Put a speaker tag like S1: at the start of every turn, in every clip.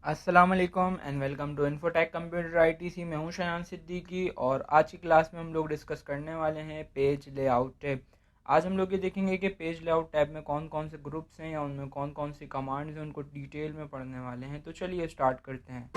S1: अस्सलाम वालेकुम and welcome to Infotech computer ITC. मैं हूं शयान सिद्दीकी और आज की क्लास में हम लोग डिस्कस करने वाले हैं पेज लेआउट टैब। आज हम लोग ये देखेंगे कि पेज लेआउट टैब में कौन कौन से ग्रुप्स हैं या उनमें कौन कौन सी कमांड्स हैं, उनको डिटेल में पढ़ने वाले हैं। तो चलिए स्टार्ट करते हैं।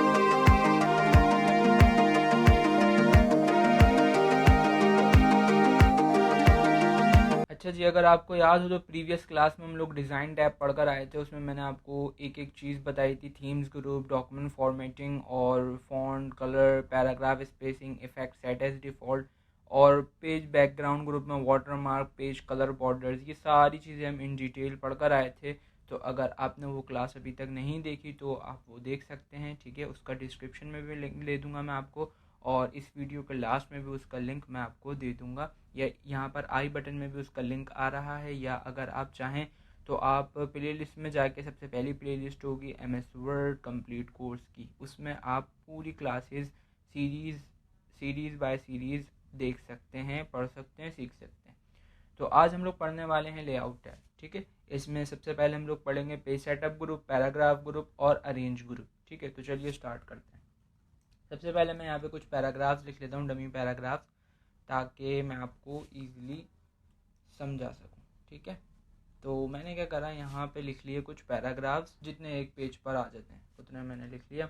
S1: अच्छा जी, अगर आपको याद हो तो प्रीवियस क्लास में हम लोग डिज़ाइन टैब पढ़कर आए थे। उसमें मैंने आपको एक एक चीज़ बताई थी, थीम्स ग्रुप, डॉक्यूमेंट फॉर्मेटिंग और font, colour, paragraph spacing, effect, set as default और पेज बैकग्राउंड ग्रुप में वाटरमार्क, पेज कलर, बॉर्डर्स, ये सारी चीज़ें हम इन डिटेल पढ़कर आए थे। तो अगर आपने वो क्लास अभी तक नहीं देखी तो आप वो देख सकते हैं, ठीक है। उसका डिस्क्रिप्शन में भी लिंक ले दूंगा मैं आपको, और इस वीडियो के लास्ट में भी उसका लिंक मैं आपको दे दूंगा, या यहाँ पर आई बटन में भी उसका लिंक आ रहा है। या अगर आप चाहें तो आप प्लेलिस्ट में जाके, सबसे पहली प्लेलिस्ट होगी एमएस वर्ड कंप्लीट कोर्स की, उसमें आप पूरी क्लासेस सीरीज़ बाय सीरीज़ देख सकते हैं, पढ़ सकते हैं, सीख सकते हैं। तो आज हम लोग पढ़ने वाले हैं लेआउट टैब, ठीक है। इसमें सबसे पहले हम लोग पढ़ेंगे page setup group, paragraph group और अरेंज ग्रुप, ठीक है। तो चलिए स्टार्ट करते हैं। सबसे पहले मैं यहाँ पे कुछ पैराग्राफ्स लिख लेता हूँ, डमी पैराग्राफ्स, ताकि मैं आपको ईजिली समझा सकूँ, ठीक है। तो मैंने क्या करा, यहाँ पे लिख लिए कुछ पैराग्राफ्स, जितने एक पेज पर आ जाते हैं उतने मैंने लिख लिया।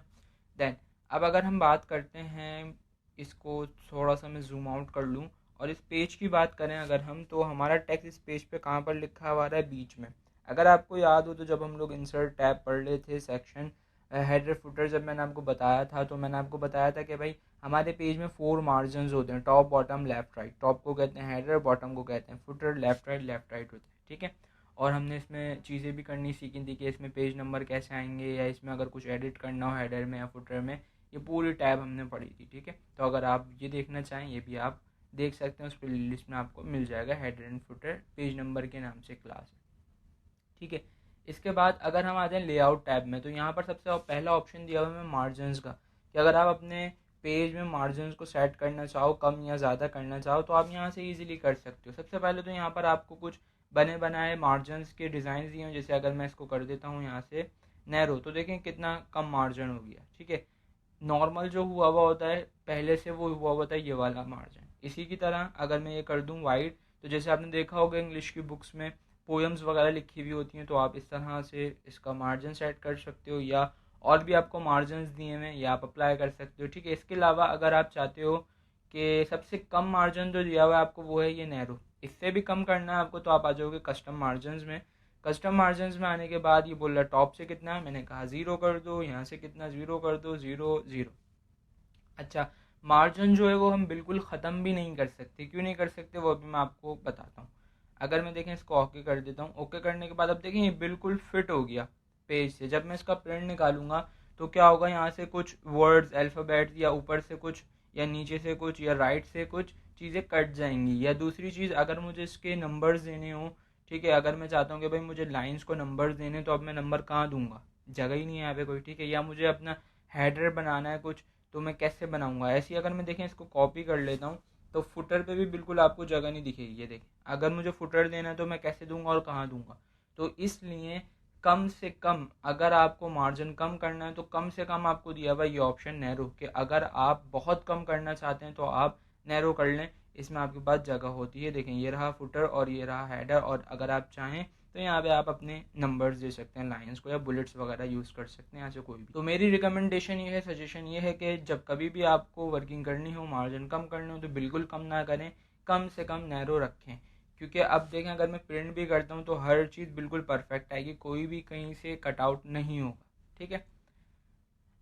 S1: देन अब अगर हम बात करते हैं, इसको थोड़ा सा मैं जूम आउट कर लूँ और इस पेज की बात करें अगर हम, तो हमारा टेक्स्ट इस पेज पे कहाँ पर लिखा हुआ है, बीच में। अगर आपको याद हो तो जब हम लोग इंसर्ट टैब पढ़ रहे थे, सेक्शन हेडर फुटर, जब मैंने आपको बताया था, तो मैंने आपको बताया था कि भाई हमारे पेज में 4 मार्जिन होते हैं, top, bottom, left, right. Top को कहते हैं हेडर, बॉटम को कहते हैं फुटर, लेफ्ट राइट होते हैं, ठीक है। और हमने इसमें चीज़ें भी करनी सीखी थी कि इसमें पेज नंबर कैसे आएंगे, या इसमें अगर कुछ एडिट करना हो हेडर में या फुटर में, ये पूरी टैब हमने पढ़ी थी, ठीक है। तो अगर आप ये देखना चाहें, ये भी आप देख सकते हैं, उस प्ले लिस्ट में आपको मिल जाएगा, header and footer page number के नाम से क्लास है, ठीक है। इसके बाद अगर हम आते हैं लेआउट टैब में, तो यहाँ पर सबसे पहला ऑप्शन दिया हुआ है मार्जिनस का, कि अगर आप अपने पेज में मार्जिनस को सेट करना चाहो, कम या ज़्यादा करना चाहो, तो आप यहाँ से इजीली कर सकते हो। सबसे पहले तो यहाँ पर आपको कुछ बने बनाए मार्जिनस के डिज़ाइन दिए हैं। जैसे अगर मैं इसको कर देता हूँ यहाँ से नैरो, तो देखें कितना कम मार्जिन हो गया, ठीक है। नॉर्मल जो हुआ हुआ होता है पहले से, वो हुआ हुआ था ये वाला मार्जिन। इसी की तरह अगर मैं ये कर दूँ वाइड, तो जैसे आपने देखा होगा इंग्लिश की बुक्स में पोएम्स वगैरह लिखी हुई होती हैं, तो आप इस तरह से इसका मार्जिन सेट कर सकते हो, या और भी आपको मार्जिन दिए हैं या आप अप्लाई कर सकते हो, ठीक है। इसके अलावा अगर आप चाहते हो कि सबसे कम मार्जिन जो दिया हुआ है आपको वो है ये नैरो, इससे भी कम करना है आपको, तो आप आ जाओगे कस्टम मार्जिन में। कस्टम मार्जिन में आने के बाद ये बोल रहा है टॉप से कितना है, मैंने कहा 0 कर दो, यहाँ से कितना 0 कर दो, 0 0। अच्छा, मार्जिन जो है वो हम बिल्कुल ख़त्म भी नहीं कर सकते। क्यों नहीं कर सकते वो अभी मैं आपको बताता हूँ। अगर मैं देखें इसको ओके कर देता हूँ, ओके करने के बाद अब देखें ये बिल्कुल फिट हो गया पेज से। जब मैं इसका प्रिंट निकालूंगा तो क्या होगा, यहाँ से कुछ वर्ड्स, अल्फ़ाबेट्स, या ऊपर से कुछ, या नीचे से कुछ, या राइट से कुछ चीज़ें कट जाएंगी। या दूसरी चीज़, अगर मुझे इसके नंबर्स देने हो, ठीक है, अगर मैं चाहता हूँ कि भाई मुझे लाइंस को नंबर्स देने, तो अब मैं नंबर कहाँ दूंगा, जगह ही नहीं है यहाँ पे कोई, ठीक है। या मुझे अपना हेडर बनाना है कुछ, तो मैं कैसे बनाऊंगा। ऐसे अगर मैं देखें इसको कॉपी कर लेता हूँ, तो फुटर पे भी बिल्कुल आपको जगह नहीं दिखेगी। ये देखें, अगर मुझे फुटर देना है तो मैं कैसे दूंगा और कहाँ दूंगा। तो इसलिए कम से कम, अगर आपको मार्जिन कम करना है तो कम से कम आपको दिया हुआ ये ऑप्शन नैरो, कि अगर आप बहुत कम करना चाहते हैं तो आप नैरो कर लें, इसमें आपके पास जगह होती है। देखें ये रहा फुटर और ये रहा हेडर, और अगर आप चाहें तो यहाँ पे आप अपने नंबर्स दे सकते हैं, लाइंस को, या बुलेट्स वगैरह यूज़ कर सकते हैं, यहाँ से कोई भी। तो मेरी रिकमेंडेशन ये है, सजेशन ये है कि जब कभी भी आपको वर्किंग करनी हो, मार्जिन कम करनी हो, तो बिल्कुल कम ना करें, कम से कम नैरो रखें। क्योंकि अब देखें अगर मैं प्रिंट भी करता हूँ तो हर चीज़ बिल्कुल परफेक्ट आएगी, कोई भी कहीं से कटआउट नहीं होगा, ठीक है।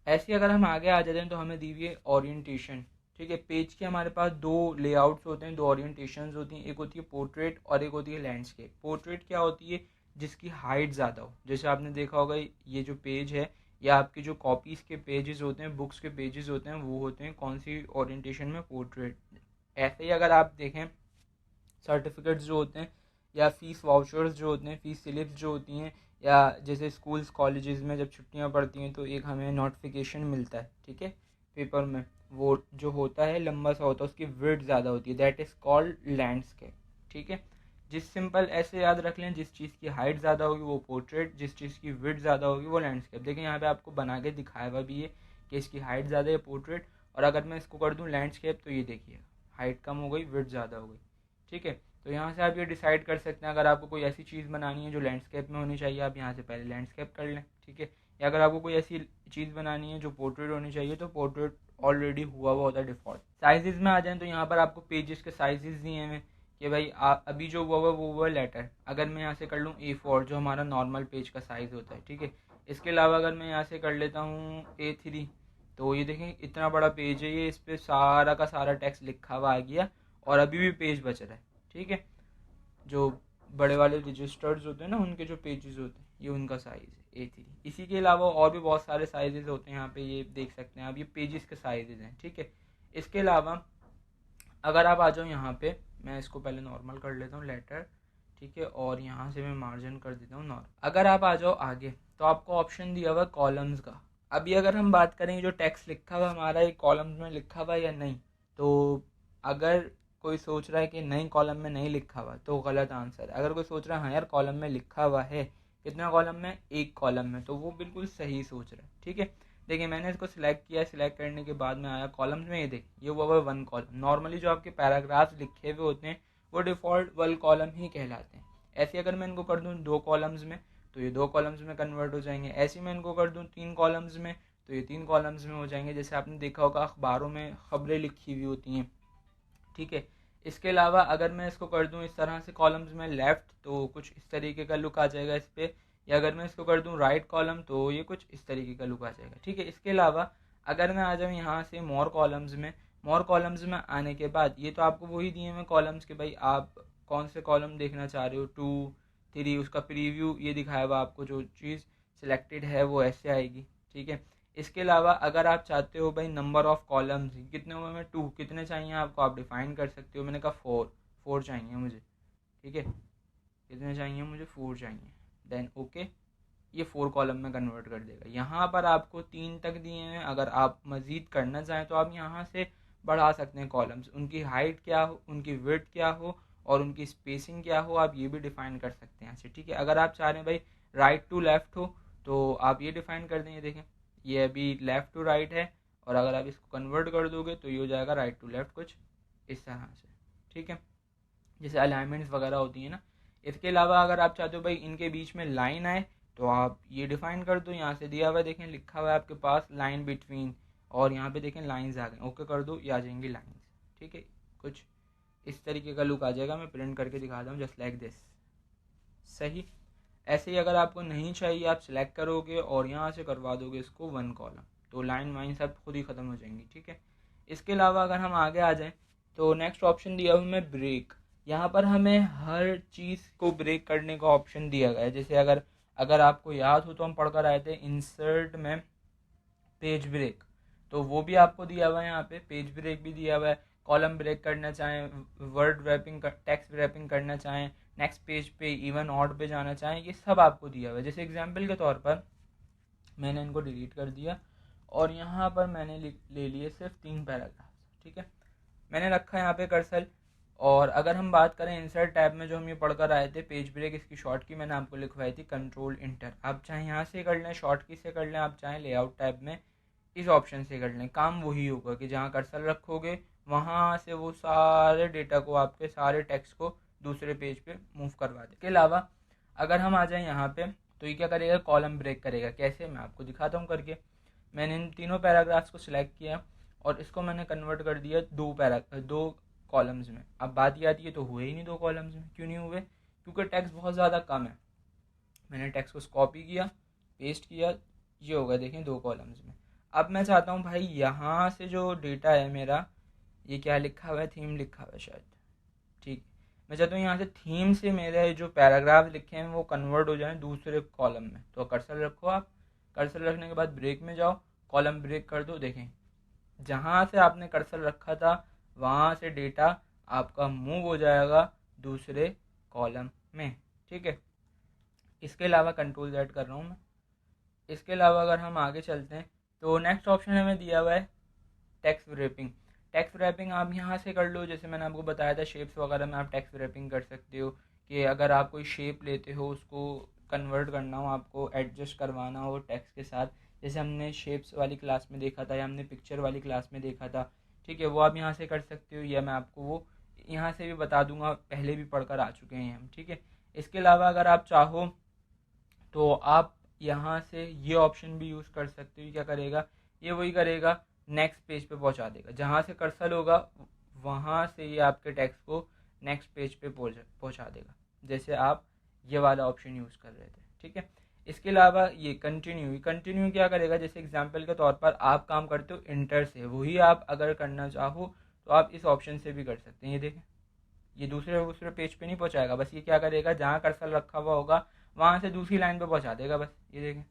S1: ऐसे अगर हम आगे आ जाते हैं तो हमें दी हुई है ओरिएंटेशन, ठीक है। पेज के हमारे पास 2 लेआउट्स होते हैं, 2 ओरिएंटेशंस होती हैं, एक होती है पोर्ट्रेट और एक होती है लैंडस्केप। पोर्ट्रेट क्या होती है, जिसकी हाइट ज़्यादा हो। जैसे आपने देखा होगा ये जो पेज है, या आपकी जो कॉपीज़ के पेजेस होते हैं, बुक्स के पेजेस होते हैं, वो होते हैं कौन सी ओरिएंटेशन में, पोर्ट्रेट। ऐसे ही अगर आप देखें सर्टिफिकेट्स जो होते हैं, या फीस वाउचर्स जो होते हैं, फीस स्लिप्स जो होती हैं, या जैसे स्कूल्स कॉलेजेस में जब छुट्टियां पड़ती हैं तो एक हमें नोटिफिकेशन मिलता है, ठीक है, पेपर में। वो जो होता है लंबा सा होता है, उसकी विड्थ ज़्यादा होती है, दैट इज़ कॉल्ड लैंडस्केप, ठीक है। जिस सिंपल ऐसे याद रख लें, जिस चीज़ की हाइट ज़्यादा होगी वो पोर्ट्रेट, जिस चीज़ की विड्थ ज़्यादा होगी वो लैंडस्केप। देखिए यहाँ पे आपको बना के दिखाया हुआ भी है कि इसकी हाइट ज़्यादा है पोर्ट्रेट, और अगर मैं इसको कर दूँ लैंडस्केप तो ये देखिए हाइट कम हो गई, विड्थ ज़्यादा हो गई। ठीक है, तो यहाँ से आप ये डिसाइड कर सकते हैं, अगर आपको कोई ऐसी चीज़ बनानी है जो लैंडस्केप में होनी चाहिए, आप यहाँ से पहले लैंडस्केप कर लें। ठीक है, या अगर आपको कोई ऐसी चीज़ बनानी है जो पोर्ट्रेट होनी चाहिए तो पोर्ट्रेट ऑलरेडी हुआ हुआ होता है डिफ़ॉल्ट। साइजेज़ में आ जाएँ तो यहाँ पर आपको पेजेस के साइजेज़ दिए हैं कि भाई अभी जो हुआ हुआ वो हुआ लेटर। अगर मैं यहाँ से कर लूँ A4 जो हमारा नॉर्मल पेज का साइज़ होता है। ठीक है, इसके अलावा अगर मैं यहाँ से कर लेता हूँ A3, तो ये देखें इतना बड़ा पेज है, ये इस पर सारा का सारा टेक्स्ट लिखा हुआ आ गया और अभी भी पेज बच रहा है। ठीक है, जो बड़े वाले रजिस्टर्स होते हैं ना, उनके जो पेजेस होते हैं ये उनका साइज़ है A3। इसी के अलावा और भी बहुत सारे साइजेस होते हैं, यहाँ पे ये देख सकते हैं आप, ये पेजेस के साइजेस हैं। ठीक है, इसके अलावा अगर आप आ जाओ यहाँ पे, मैं इसको पहले नॉर्मल कर लेता हूँ लेटर। ठीक है, और यहाँ से मैं मार्जिन कर देता हूँ नॉर्मल। अगर आप आ जाओ आगे तो आपको ऑप्शन दिया हुआ कॉलम्स का। अभी अगर हम बात करें जो टेक्स्ट लिखा हुआ हमारा ये कॉलम्स में लिखा हुआ या नहीं, तो अगर कोई सोच रहा है कि नहीं कॉलम में नहीं लिखा हुआ तो गलत आंसर है। अगर कोई सोच रहा है हाँ यार कॉलम में लिखा हुआ है, कितना कॉलम में, एक कॉलम में, तो वो बिल्कुल सही सोच रहा है। ठीक है, देखिए मैंने इसको सिलेक्ट किया, सिलेक्ट करने के बाद में आया कॉलम्स में, ये देखिए ये हुआ 1 कॉलम। नॉर्मली जो आपके पैराग्राफ्स लिखे हुए होते हैं वो डिफ़ॉल्ट 1 कॉलम ही कहलाते हैं। ऐसे अगर मैं इनको कर दूँ 2 कॉलम्स में तो ये 2 कॉलम्स में कन्वर्ट हो जाएंगे। ऐसे मैं इनको कर दूँ 3 कॉलम्स में तो ये 3 कॉलम्स में हो जाएंगे। जैसे आपने देखा होगा अखबारों में खबरें लिखी हुई होती हैं। ठीक है, इसके अलावा अगर मैं इसको कर दूं इस तरह से कॉलम्स में लेफ़्ट, तो कुछ इस तरीके का लुक आ जाएगा इस पर। या अगर मैं इसको कर दूं राइट कॉलम तो ये कुछ इस तरीके का लुक आ जाएगा। ठीक है, इसके अलावा अगर मैं आ जाऊँ यहाँ से मोर कॉलम्स में, मोर कॉलम्स में आने के बाद ये तो आपको वही दिए हुए कॉलम्स के भाई आप कौन से कॉलम देखना चाह रहे हो, 2 3, उसका प्रीव्यू ये दिखाया हुआ आपको, जो चीज़ सिलेक्टेड है वो ऐसे आएगी। ठीक है, इसके अलावा अगर आप चाहते हो भाई नंबर ऑफ़ कॉलम्स कितने हुए में 2, कितने चाहिए आपको आप डिफ़ाइन कर सकते हो। मैंने कहा 4 चाहिए मुझे। ठीक है, कितने चाहिए मुझे, 4 चाहिए। देन ओके, ये 4 कॉलम में कन्वर्ट कर देगा। यहाँ पर आपको 3 तक दिए हैं, अगर आप मज़ीद करना चाहें तो आप यहाँ से बढ़ा सकते हैं कॉलम्स, उनकी हाइट क्या हो, उनकी विड्थ क्या हो और उनकी स्पेसिंग क्या हो, आप ये भी डिफ़ाइन कर सकते हैं ऐसे। ठीक है, अगर आप चाह रहे हैं भाई राइट टू लेफ़्ट हो तो आप ये डिफ़ाइन कर देंगे। देखें ये अभी लेफ़्ट टू राइट है, और अगर आप इसको कन्वर्ट कर दोगे तो ये हो जाएगा राइट टू लेफ़्ट, कुछ इस तरह से। ठीक है, जैसे अलाइनमेंट्स वगैरह होती हैं ना। इसके अलावा अगर आप चाहते हो भाई इनके बीच में लाइन आए तो आप ये डिफ़ाइन कर दो। यहाँ से दिया हुआ है देखें, लिखा हुआ है आपके पास लाइन बिटवीन, और यहाँ पे देखें लाइंस आ गए, ओके कर दो, ये आ जाएंगी लाइंस। ठीक है, कुछ इस तरीके का लुक आ जाएगा। मैं प्रिंट करके दिखाता हूँ जस्ट लाइक दिस। सही, ऐसे ही अगर आपको नहीं चाहिए आप सिलेक्ट करोगे और यहाँ से करवा दोगे इसको 1 कॉलम, तो लाइन वाइन सब खुद ही ख़त्म हो जाएंगी। ठीक है, इसके अलावा अगर हम आगे आ जाएं तो नेक्स्ट ऑप्शन दिया हुआ है ब्रेक। यहाँ पर हमें हर चीज़ को ब्रेक करने का ऑप्शन दिया गया है। जैसे अगर अगर आपको याद हो तो हम पढ़कर आए थे इंसर्ट में पेज ब्रेक, तो वो भी आपको दिया हुआ है। यहाँ पे पेज ब्रेक भी दिया हुआ है। कॉलम ब्रेक करना चाहें, वर्ड रैपिंग, टेक्स्ट रैपिंग करना चाहें, नेक्स्ट पेज पे इवन ऑड पे जाना चाहें, ये सब आपको दिया हुआ है। जैसे एग्जांपल के तौर पर मैंने इनको डिलीट कर दिया और यहाँ पर मैंने ले लिए सिर्फ 3 पैराग्राफ। ठीक है, मैंने रखा यहाँ पे कर्सर। और अगर हम बात करें इंसर्ट टैब में जो हम ये पढ़कर आए थे पेज ब्रेक, इसकी शॉर्ट की मैंने आपको लिखवाई थी कंट्रोल इंटर। आप चाहे यहाँ से कर लें, शॉर्ट की से कर लें, आप चाहें लेआउट टैब में इस ऑप्शन से कर लें, काम वही होगा कि जहाँ कर्सर रखोगे वहाँ से वो सारे डेटा को, आपके सारे टेक्स्ट को दूसरे पेज पे मूव करवा दे। इसके अलावा अगर हम आ जाएं यहाँ पे तो ये क्या करेगा, कॉलम ब्रेक करेगा। कैसे, मैं आपको दिखाता हूँ करके। मैंने इन तीनों पैराग्राफ्स को सिलेक्ट किया और इसको मैंने कन्वर्ट कर दिया 2 कॉलम्स में। अब बात ये आती है तो हुए ही नहीं 2 कॉलम्स में, क्यों नहीं हुए, क्योंकि टेक्स्ट बहुत ज़्यादा कम है। मैंने टेक्स्ट को कॉपी किया, पेस्ट किया, ये होगा देखें 2 कॉलम्स में। अब मैं चाहता हूँ भाई यहाँ से जो डेटा है मेरा, ये क्या लिखा हुआ है, थीम लिखा हुआ है शायद। ठीक, मैं चाहता हूँ यहाँ से थीम से मेरे जो पैराग्राफ लिखे हैं वो कन्वर्ट हो जाएं दूसरे कॉलम में। तो कर्सर रखो आप, कर्सर रखने के बाद ब्रेक में जाओ, कॉलम ब्रेक कर दो। देखें जहाँ से आपने कर्सर रखा था वहाँ से डेटा आपका मूव हो जाएगा दूसरे कॉलम में। ठीक है, इसके अलावा कंट्रोल Z कर रहा हूँ मैं। इसके अलावा अगर हम आगे चलते हैं तो नेक्स्ट ऑप्शन हमें दिया हुआ है टेक्स्ट रैपिंग। टेक्स्ट रैपिंग आप यहाँ से कर लो, जैसे मैंने आपको बताया था शेप्स वगैरह में आप टेक्स्ट रैपिंग कर सकते हो कि अगर आप कोई शेप लेते हो, उसको कन्वर्ट करना हो, आपको एडजस्ट करवाना हो टेक्स्ट के साथ, जैसे हमने शेप्स वाली क्लास में देखा था या हमने पिक्चर वाली क्लास में देखा था, ठीक है, वो आप यहाँ से कर सकते हो, या मैं आपको वो यहाँ से भी बता दूंगा, पहले भी पढ़कर आ चुके हैं हम, ठीक है। इसके अलावा अगर आप चाहो तो आप यहाँ से ये ऑप्शन भी यूज़ कर सकते हो। क्या करेगा ये, वही करेगा, नेक्स्ट पेज पे पहुँचा देगा, जहाँ से कर्सर होगा वहाँ से ये आपके टेक्स्ट को नेक्स्ट पेज पे पहुँचा देगा, जैसे आप ये वाला ऑप्शन यूज़ कर रहे थे, ठीक है। इसके अलावा ये कंटिन्यू क्या करेगा, जैसे एग्जांपल के तौर पर आप काम करते हो इंटर से, वही आप अगर करना चाहो तो आप इस ऑप्शन से भी कर सकते हैं। ये देखें, ये दूसरे पेज पे नहीं पहुंचाएगा, बस ये क्या करेगा, जहाँ कर्सर रखा हुआ होगा वहाँ से दूसरी लाइन पे पहुंचा देगा, बस ये देखें,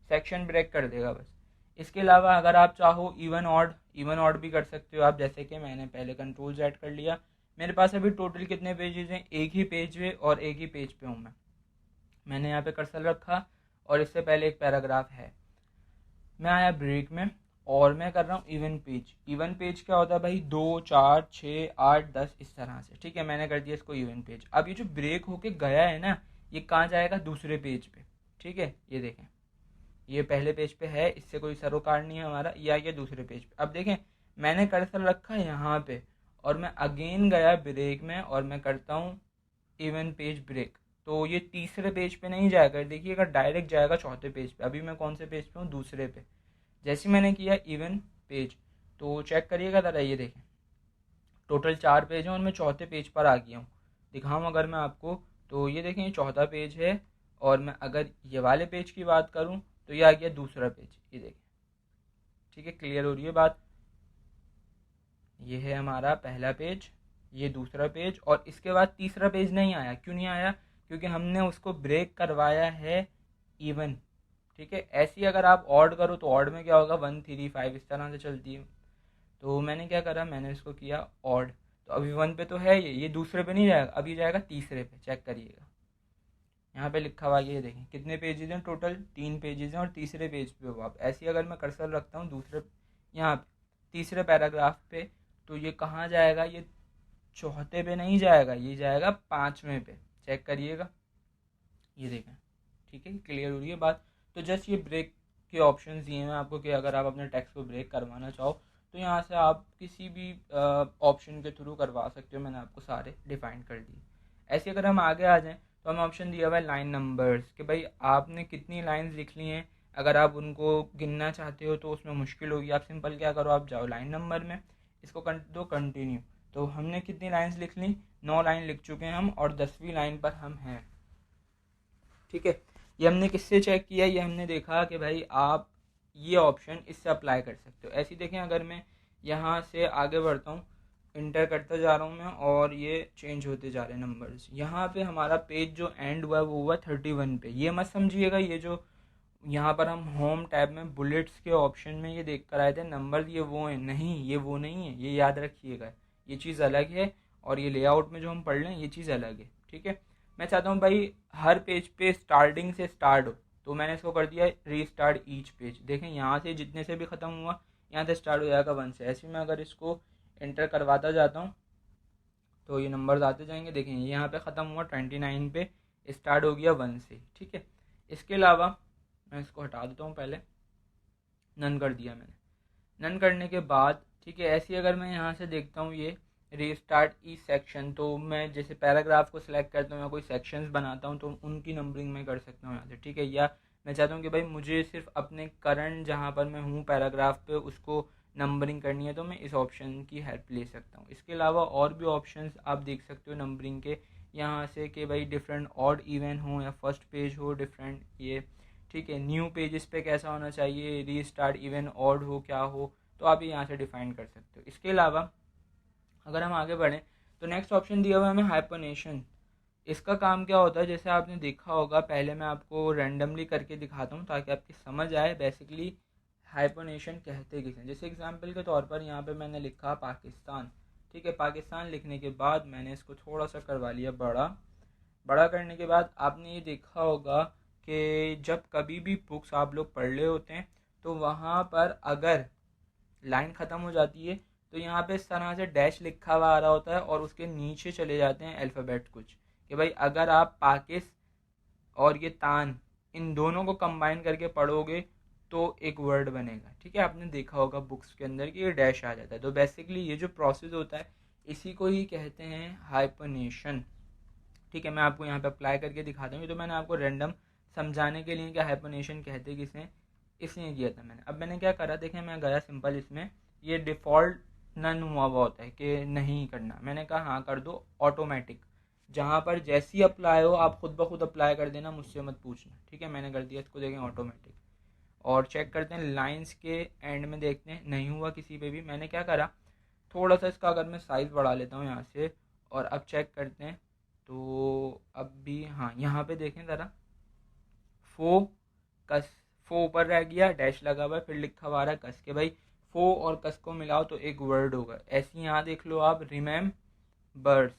S1: सेक्शन ब्रेक कर देगा बस। इसके अलावा अगर आप चाहो इवन ऑड भी कर सकते हो आप, जैसे कि मैंने पहले कंट्रोल Z कर लिया, मेरे पास अभी टोटल कितने पेजेस हैं, एक ही पेज है और एक ही पेज पे हूँ मैंने यहाँ पे कर्सर रखा और इससे पहले एक पैराग्राफ है, मैं आया ब्रेक में और मैं कर रहा हूँ इवन पेज क्या होता है भाई, 2 4 6 8 10 इस तरह से, ठीक है, मैंने कर दिया इसको इवन पेज। अब ये जो ब्रेक होके गया है ना, ये कहाँ जाएगा, दूसरे पेज पे, ठीक है, ये देखें, ये पहले पेज पे है, इससे कोई सरोकार नहीं है हमारा, या ये दूसरे पेज पे। अब देखें मैंने कर्सर रखा यहाँ पे और मैं अगेन गया ब्रेक में और मैं करता हूँ इवन पेज ब्रेक, तो ये तीसरे पेज पे नहीं जाएगा, देखिएगा डायरेक्ट जाएगा चौथे पेज पे। अभी मैं कौन से पेज पे हूँ, दूसरे पे। जैसे मैंने किया इवन पेज, तो चेक करिएगा ज़रा, ये देखें टोटल 4 पेज हैं और मैं चौथे पेज पर आ गया हूँ। दिखाऊँ अगर मैं आपको, तो ये देखें ये चौथा पेज है, और मैं अगर ये वाले पेज की बात करूँ तो ये आ गया दूसरा पेज, ये देखें, ठीक है, क्लियर हो रही है बात। ये है हमारा पहला पेज, ये दूसरा पेज, और इसके बाद तीसरा पेज नहीं आया। क्यों नहीं आया, क्योंकि हमने उसको ब्रेक करवाया है इवन, ठीक है। ऐसी अगर आप ऑड करो तो ऑड में क्या होगा, 1 3 5 इस तरह से चलती है। तो मैंने क्या करा, मैंने इसको किया ऑड, तो अभी 1 पे तो है, ये दूसरे पे नहीं जाएगा, अभी जाएगा तीसरे पे। चेक करिएगा यहाँ पे लिखा हुआ, ये देखें कितने पेजेस हैं, टोटल 3 पेजेस हैं और तीसरे पेज पे हो आप। ऐसे अगर मैं कर्सर रखता हूँ दूसरे, यहाँ पे तीसरे पैराग्राफ पे, तो ये कहाँ जाएगा, ये चौथे पे नहीं जाएगा, ये जाएगा 5वें पे। चेक करिएगा, ये देखें, ठीक है, क्लियर हो रही है बात। तो जस्ट ये ब्रेक के ऑप्शन दिए हैं आपको कि अगर आप अपने टेक्स्ट को ब्रेक करवाना चाहो तो यहाँ से आप किसी भी ऑप्शन के थ्रू करवा सकते हो, मैंने आपको सारे डिफाइन कर दिए। ऐसे अगर हम आगे आ जाएं तो हमें ऑप्शन दिया हुआ है लाइन नंबर्स, कि भाई आपने कितनी लाइंस लिख ली हैं, अगर आप उनको गिनना चाहते हो तो उसमें मुश्किल होगी। आप सिंपल क्या करो, आप जाओ लाइन नंबर में, इसको दो कंटिन्यू। तो हमने कितनी लाइंस लिख ली, 9 लाइन लिख चुके हैं हम, और 10वीं लाइन पर हम हैं, ठीक है। ये हमने किससे चेक किया, ये हमने देखा कि भाई आप ये ऑप्शन इससे अप्लाई कर सकते हो। ऐसे देखें, अगर मैं यहाँ से आगे बढ़ता हूँ, इंटर करता जा रहा हूँ मैं, और ये चेंज होते जा रहे हैं नंबर्स। यहाँ पे हमारा पेज जो एंड हुआ वो हुआ 31 पे। ये मत समझिएगा ये जो यहाँ पर हम होम टैब में बुलेट्स के ऑप्शन में ये देख कर आए थे नंबर, ये वो हैं, नहीं, ये वो नहीं है, ये याद रखिएगा, ये चीज़ अलग है, और ये लेआउट में जो हम पढ़ लें ये चीज़ अलग है, ठीक है। मैं चाहता हूँ भाई हर पेज पे स्टार्टिंग से स्टार्ट हो, तो मैंने इसको कर दिया रीस्टार्ट ईच पेज। देखें यहाँ से जितने से भी ख़त्म हुआ यहाँ से स्टार्ट हो जाएगा 1 से। ऐसे में अगर इसको एंटर करवाता जाता हूँ तो ये नंबर्स आते जाएंगे। देखें यहाँ पे ख़त्म हुआ 29 पे, स्टार्ट हो गया 1 से, ठीक है। इसके अलावा मैं इसको हटा देता हूँ, पहले नन कर दिया मैंने। नन करने के बाद, ठीक है, ऐसी अगर मैं यहाँ से देखता हूँ ये रीस्टार्ट ईच सेक्शन, तो मैं जैसे पैराग्राफ को सिलेक्ट करता हूँ या कोई सेक्शंस बनाता हूँ तो उनकी नंबरिंग मैं कर सकता हूँ यहाँ से, ठीक है। या मैं चाहता हूँ कि भाई मुझे सिर्फ अपने करंट जहाँ पर मैं हूँ पैराग्राफ पे उसको नंबरिंग करनी है, तो मैं इस ऑप्शन की हेल्प ले सकता हूँ। इसके अलावा और भी ऑप्शंस आप देख सकते हो नंबरिंग के यहाँ से, कि भाई डिफरेंट ऑड इवन हो या फर्स्ट पेज हो डिफरेंट, ये ठीक है। न्यू पेजेस पे कैसा होना चाहिए, रीस्टार्ट इवन ऑड हो क्या हो, तो आप ये यहाँ से डिफाइन कर सकते हो। इसके अलावा अगर हम आगे बढ़ें तो नेक्स्ट ऑप्शन दिया हुआ है हमें हाइपरनेशन। इसका काम क्या होता है, जैसे आपने देखा होगा, पहले मैं आपको रैंडमली करके दिखाता हूँ ताकि आपकी समझ आए बेसिकली हाइपरनेशन कहते किसे। जैसे एग्जांपल के तौर पर यहाँ पे मैंने लिखा पाकिस्तान, ठीक है। पाकिस्तान लिखने के बाद मैंने इसको थोड़ा सा करवा लिया बड़ा। बड़ा करने के बाद आपने ये देखा होगा कि जब कभी भी बुक्स आप लोग पढ़ रहे होते हैं तो वहाँ पर अगर लाइन ख़त्म हो जाती है तो यहाँ पे इस तरह से डैश लिखा हुआ आ रहा होता है और उसके नीचे चले जाते हैं अल्फ़ाबेट कुछ, कि भाई अगर आप पाकिस और ये तान इन दोनों को कंबाइन करके पढ़ोगे तो एक वर्ड बनेगा। ठीक है, आपने देखा होगा बुक्स के अंदर कि ये डैश आ जाता है। तो बेसिकली ये जो प्रोसेस होता है इसी को ही कहते हैं हाइपरनेशन। ठीक है, मैं आपको यहाँ पे अप्लाई करके दिखाता हूँ। तो मैंने आपको रैंडम समझाने के लिए कि हाइपरनेशन कहते किसे, इसलिए किया था मैंने। अब मैंने क्या करा, देखें मैं गया सिंपल इसमें, ये डिफ़ॉल्ट नन हुआ हुआ होता है कि नहीं करना। मैंने कहा हाँ कर दो ऑटोमेटिक, जहाँ पर जैसी अप्लाई हो आप खुद ब खुद अप्लाई कर देना, मुझसे मत पूछना। ठीक है, मैंने कर दिया इसको, देखें ऑटोमेटिक। और चेक करते हैं लाइंस के एंड में, देखते हैं नहीं हुआ किसी पे भी। मैंने क्या करा, थोड़ा सा इसका अगर मैं साइज़ बढ़ा लेता हूँ यहाँ से, और अब चेक करते हैं तो अब भी हाँ, यहाँ पे देखें ज़रा, फो कस, फो ऊपर रह गया, डैश लगा हुआ है, फिर लिखा हुआ रहा है कस के। भाई फो और कस को मिलाओ तो एक वर्ड होगा। ऐसे यहाँ देख लो आप, रिमेम्बर्स,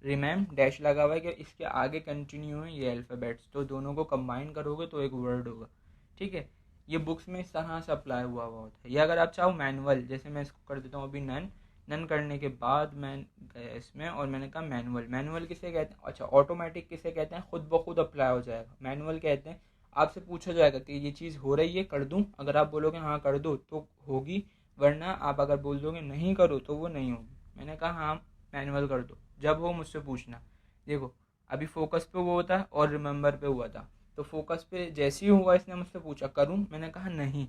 S1: रिमेम डैश लगा हुआ है कि इसके आगे कंटिन्यू है ये अल्फ़ाबेट्स, तो दोनों को कंबाइन करोगे तो एक वर्ड होगा। ठीक है, ये बुक्स में इस तरह से अप्लाई हुआ हुआ होता है। या अगर आप चाहो मैनुअल, जैसे मैं इसको कर देता हूँ अभी नन, नन करने के बाद मैं गया इसमें और मैंने कहा मैनुअल। मैनुअल किसे कहते हैं, अच्छा ऑटोमेटिक किसे कहते हैं, खुद ब खुद अप्लाई हो जाएगा। मैनुअल कहते हैं आपसे पूछा जाएगा कि ये चीज़ हो रही है, कर दूँ। अगर आप बोलोगे हाँ कर दो तो होगी, वरना आप अगर बोल दोगे नहीं करो तो वो नहीं होगी। मैंने कहा हाँ मैनुअल कर दो, जब हो मुझसे पूछना। देखो अभी फोकस पे हुआ था और रिमेंबर पे हुआ था, तो फोकस पे जैसे ही हुआ इसने मुझसे पूछा करूं, मैंने कहा नहीं,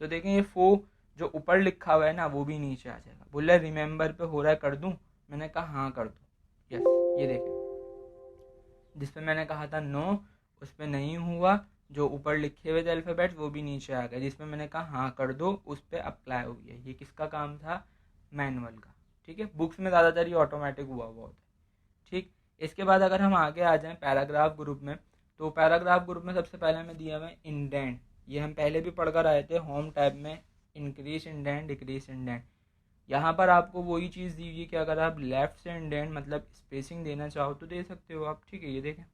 S1: तो देखें ये फो जो ऊपर लिखा हुआ है ना वो भी नीचे आ जाएगा। बोला रिमेंबर पे हो रहा है कर दूं, मैंने कहा हाँ कर दो। यस, ये देखें जिस पे मैंने कहा था नो उस पर नहीं हुआ, जो ऊपर लिखे हुए थे अल्फ़ाबेट्स वो भी नीचे आ गए। जिसमें मैंने कहा हाँ कर दो उस पर अप्लाई हो गया। ये किसका काम था, मैनुअल का। ठीक है, बुक्स में ज़्यादातर ये ऑटोमेटिक हुआ हुआ होता है। ठीक, इसके बाद अगर हम आगे आ जाएं पैराग्राफ ग्रुप में, तो पैराग्राफ ग्रुप में सबसे पहले हमें दिया हुआ है इंडेंट। ये हम पहले भी पढ़कर आए थे होम टैब में, इंक्रीज इंडेंट डिक्रीज इंडेंट। यहाँ पर आपको वही चीज़ दी हुई है कि अगर आप लेफ़्ट से इंडेंट मतलब स्पेसिंग देना चाहो तो दे सकते हो आप। ठीक है, ये देखें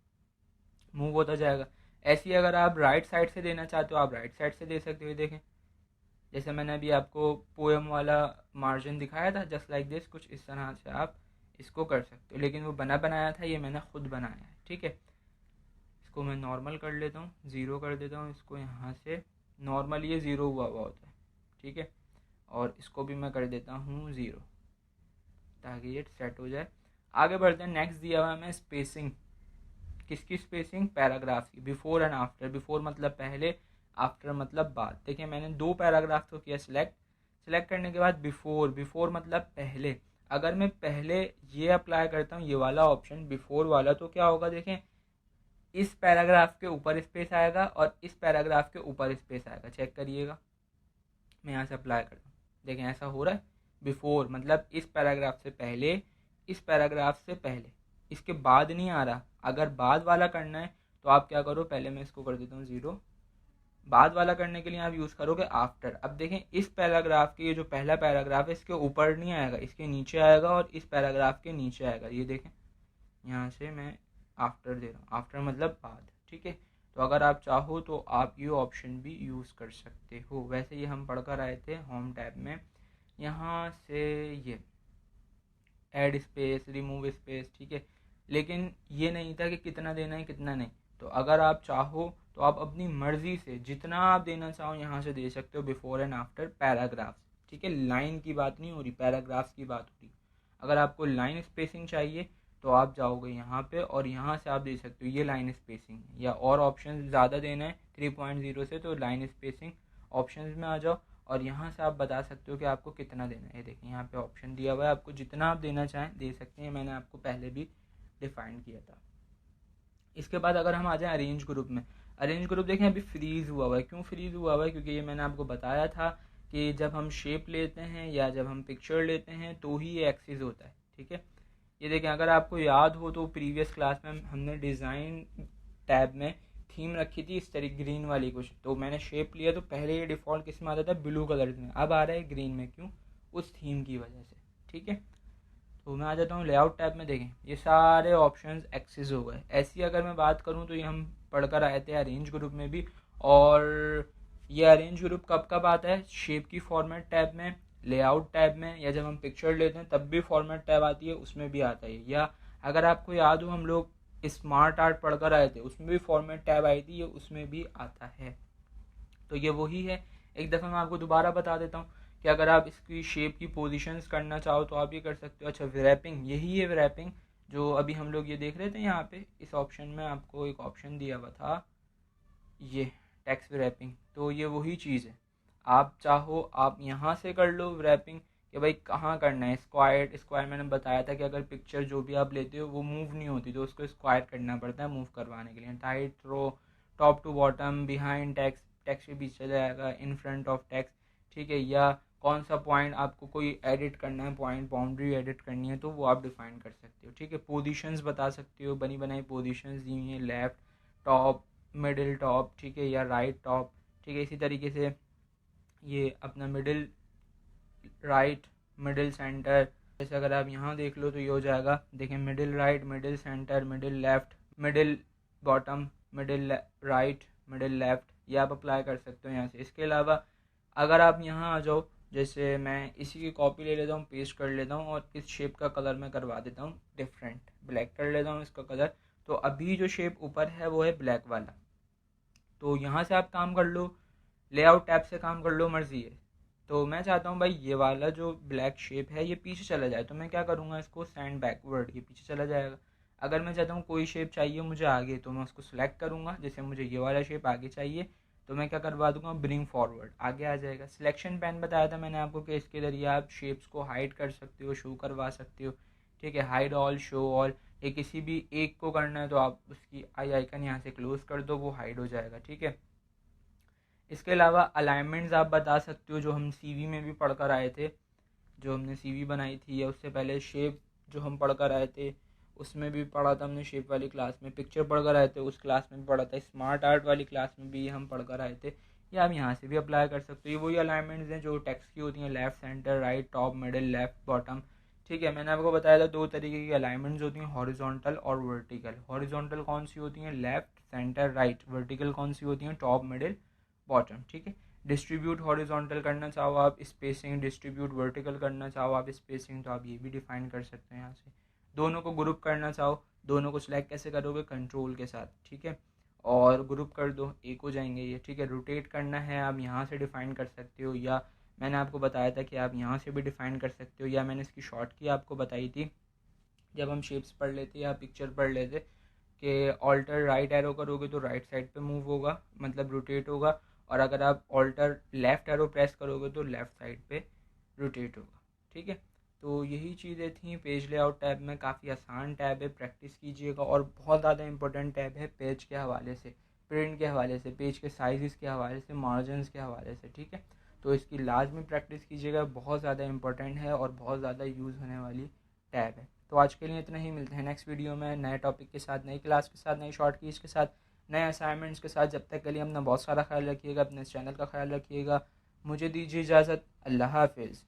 S1: मूव होता जाएगा। ऐसे ही अगर आप राइट साइड से देना चाहते हो आप राइट साइड से दे सकते हो। ये देखें जैसे मैंने अभी आपको पोएम वाला मार्जिन दिखाया था, जस्ट लाइक दिस, कुछ इस तरह से आप इसको कर सकते हो। लेकिन वो बना बनाया था, ये मैंने खुद बनाया है। ठीक है, इसको मैं नॉर्मल कर लेता हूँ, ज़ीरो कर देता हूँ इसको यहाँ से। नॉर्मल ये ज़ीरो हुआ हुआ होता है। ठीक है, और इसको भी मैं कर देता हूँ ज़ीरो ताकि ये सेट हो जाए। आगे बढ़ते हैं, नेक्स्ट दिया हुआ है हमें स्पेसिंग। किसकी स्पेसिंग, पैराग्राफ की, बिफोर एंड आफ्टर। बिफोर मतलब पहले, आफ्टर मतलब बाद। देखिए मैंने दो पैराग्राफ को किया सिलेक्ट, सिलेक्ट करने के बाद बिफोर, बिफोर मतलब पहले। अगर मैं पहले ये अप्लाई करता हूँ ये वाला ऑप्शन बिफोर वाला, तो क्या होगा देखें, इस पैराग्राफ के ऊपर स्पेस आएगा और इस पैराग्राफ के ऊपर स्पेस आएगा। चेक करिएगा, मैं यहाँ से अप्लाई करता हूँ, देखें ऐसा हो रहा है। बिफोर मतलब इस पैराग्राफ से पहले, इस पैराग्राफ से पहले, इसके बाद नहीं आ रहा। अगर बाद वाला करना है तो आप क्या करो, पहले मैं इसको कर देता हूँ ज़ीरो। बाद वाला करने के लिए आप यूज़ करोगे आफ्टर। अब देखें इस पैराग्राफ के, ये जो पहला पैराग्राफ है इसके ऊपर नहीं आएगा, इसके नीचे आएगा और इस पैराग्राफ के नीचे आएगा। ये देखें यहाँ से मैं आफ्टर दे रहा हूँ, आफ्टर मतलब बाद। ठीक है, तो अगर आप चाहो तो आप ये ऑप्शन भी यूज़ कर सकते हो। वैसे ये हम पढ़कर आए थे होम टैब में, यहाँ से ये ऐड स्पेस, रिमूव स्पेस। ठीक है, लेकिन ये नहीं था कि कितना देना है कितना नहीं। तो अगर आप चाहो तो आप अपनी मर्ज़ी से जितना आप देना चाहो यहाँ से दे सकते हो, बिफोर एंड आफ्टर पैराग्राफ्स। ठीक है, लाइन की बात नहीं हो रही, पैराग्राफ्स की बात हो रही। अगर आपको लाइन स्पेसिंग चाहिए तो आप जाओगे यहाँ पे और यहाँ से आप दे सकते हो ये लाइन स्पेसिंग है। या और ऑप्शन ज़्यादा देना है 3.0 से, तो लाइन स्पेसिंग ऑप्शंस में आ जाओ और यहाँ से आप बता सकते हो कि आपको कितना देना है। ये देखिए यहाँ पे ऑप्शन दिया हुआ है, आपको जितना आप देना चाहें दे सकते हैं। मैंने आपको पहले भी डिफाइन किया था। इसके बाद अगर हम आ जाएं अरेंज ग्रुप में, अरेंज ग्रुप देखें अभी फ्रीज़ हुआ हुआ है। क्यों फ्रीज़ हुआ हुआ है, क्योंकि ये मैंने आपको बताया था कि जब हम शेप लेते हैं या जब हम पिक्चर लेते हैं तो ही ये एक्सिस होता है। ठीक है, ये देखें अगर आपको याद हो तो प्रीवियस क्लास में हमने डिज़ाइन टैब में थीम रखी थी इस तरह ग्रीन वाली कुछ, तो मैंने शेप लिया तो पहले ये डिफ़ॉल्ट किस में आता था, ब्लू कलर में, अब आ रहा है ग्रीन में। क्यों, उस थीम की वजह से। ठीक है, तो मैं आ जाता हूँ लेआउट टैब में। देखें ये सारे ऑप्शंस एक्सेस हो गए। ऐसी अगर मैं बात करूँ तो ये हम पढ़कर आए थे अरेंज ग्रुप में भी। और ये अरेंज ग्रुप कब कब आता है, शेप की फॉर्मेट टैब में, लेआउट टैब में, या जब हम पिक्चर लेते हैं तब भी फॉर्मेट टैब आती है उसमें भी आता है। या अगर आपको याद हो हम लोग स्मार्ट आर्ट पढ़कर आए थे उसमें भी फॉर्मेट टैब आई थी, ये उसमें भी आता है। तो ये वही है। एक दफ़ा मैं आपको दोबारा बता देता हूँ कि अगर आप इसकी शेप की पोजीशंस करना चाहो तो आप ये कर सकते हो। अच्छा, रैपिंग, यही है रैपिंग जो अभी हम लोग ये देख रहे थे। यहाँ पे इस ऑप्शन में आपको एक ऑप्शन दिया हुआ था, ये टेक्स्ट रैपिंग, तो ये वही चीज़ है। आप चाहो आप यहाँ से कर लो रैपिंग कि भाई कहाँ करना है। स्क्वायर, स्क्वायर मैंने बताया था कि अगर पिक्चर जो भी आप लेते हो वो मूव नहीं होती तो उसको स्क्वायर करना पड़ता है मूव करवाने के लिए। Tight row, top to bottom, behind text, text के पीछे जाएगा, इन फ्रंट ऑफ टेक्स्ट, ठीक है। या कौन सा पॉइंट आपको कोई एडिट करना है, पॉइंट बाउंड्री एडिट करनी है तो वो आप डिफाइन कर सकते हो, ठीक है। पोजीशंस बता सकते हो, बनी बनाई पोजीशंस दी हुई हैं, लेफ़्ट टॉप, मिडिल टॉप, ठीक है, या राइट टॉप, ठीक है। इसी तरीके से ये अपना मिडिल राइट, मिडिल सेंटर, जैसे अगर आप यहाँ देख लो तो ये हो जाएगा, देखें, middle right, middle centre, middle left, middle bottom, middle right, middle left, ये आप अप्लाई कर सकते हो यहाँ से। इसके अलावा अगर आप यहाँ आ जाओ, जैसे मैं इसी की कॉपी ले लेता हूँ, पेस्ट कर लेता हूँ और इस शेप का कलर मैं करवा देता हूँ डिफरेंट, ब्लैक कर लेता हूँ इसका कलर। तो अभी जो शेप ऊपर है वो है ब्लैक वाला। तो यहाँ से आप काम कर लो, लेआउट टैब से काम कर लो, मर्जी है। तो मैं चाहता हूँ भाई ये वाला जो ब्लैक शेप है ये पीछे चला जाए, तो मैं क्या करूँगा, इसको सेंड बैकवर्ड, ये पीछे चला जाएगा। अगर मैं चाहता हूँ कोई शेप चाहिए मुझे आगे, तो मैं उसको सिलेक्ट करूँगा, जैसे मुझे ये वाला शेप आगे चाहिए तो मैं क्या करवा दूंगा, ब्रिंग फॉरवर्ड, आगे आ जाएगा। सिलेक्शन पेन बताया था मैंने आपको कि इसके ज़रिए आप शेप्स को हाइड कर सकते हो, शो करवा सकते हो, ठीक है। हाइड ऑल, शो ऑल, ये किसी भी एक को करना है तो आप उसकी आई आइकन यहाँ से क्लोज कर दो, वो हाइड हो जाएगा, ठीक है। इसके अलावा अलाइनमेंट्स आप बता सकते हो, जो हम सीवी में भी पढ़ कर आए थे, जो हमने सीवी बनाई थी, या उससे पहले शेप जो हम पढ़ कर आए थे उसमें भी पढ़ा था हमने, शेप वाली क्लास में। पिक्चर पढ़ कर आए थे उस क्लास में भी पढ़ा था, स्मार्ट आर्ट वाली क्लास में भी हम पढ़ कर आए थे। या आप यहाँ से भी अप्लाई कर सकते हो। ये वही अलाइनमेंट्स हैं जो टेक्स्ट की होती हैं, left centre, right top, middle, left bottom, ठीक है। मैंने आपको बताया था दो तरीके की अलाइनमेंट्स होती हैं, हॉरिजॉन्टल और वर्टिकल। हॉरिजॉन्टल कौन सी होती हैं, लेफ्ट सेंटर राइट। वर्टिकल कौन सी होती हैं, टॉप मिडिल बॉटम, ठीक है। डिस्ट्रीब्यूट हॉरिजॉन्टल करना चाहो आप स्पेसिंग, डिस्ट्रीब्यूट वर्टिकल करना चाहो आप स्पेसिंग, तो आप ये भी डिफाइन कर सकते हैं यहाँ से। दोनों को ग्रुप करना चाहो, दोनों को सिलेक्ट कैसे करोगे, कंट्रोल के साथ, ठीक है, और ग्रुप कर दो, एक हो जाएंगे ये, ठीक है। रोटेट करना है आप यहाँ से डिफाइन कर सकते हो, या मैंने आपको बताया था कि आप यहाँ से भी डिफाइन कर सकते हो, या मैंने इसकी शॉर्ट की आपको बताई थी जब हम शेप्स पढ़ लेते या पिक्चर पढ़ लेते कि ऑल्टर राइट एरो करोगे तो राइट साइड पे मूव होगा, मतलब रोटेट होगा, और अगर आप ऑल्टर लेफ़्ट एरो प्रेस करोगे तो लेफ़्ट साइड पे रोटेट होगा, ठीक है। तो यही चीज़ें थी पेज लेआउट टैब में। काफ़ी आसान टैब है, प्रैक्टिस कीजिएगा, और बहुत ज़्यादा इंपॉर्टेंट टैब है पेज के हवाले से, प्रिंट के हवाले से, पेज के साइज़ के हवाले से, मार्जिन के हवाले से, ठीक है। तो इसकी लाजमी प्रैक्टिस कीजिएगा, बहुत ज़्यादा इंपॉर्टेंट है और बहुत ज़्यादा यूज़ होने वाली टैब है। तो आज के लिए इतना ही, मिलते हैं नेक्स्ट वीडियो में नए टॉपिक के साथ, नई क्लास के साथ, नई शॉर्ट कीज़ के साथ, नए असाइनमेंट्स के साथ। जब तक के लिए अपना बहुत सारा ख्याल रखिएगा, अपने चैनल का ख्याल रखिएगा। मुझे दीजिए इजाज़त, अल्लाह हाफिज़।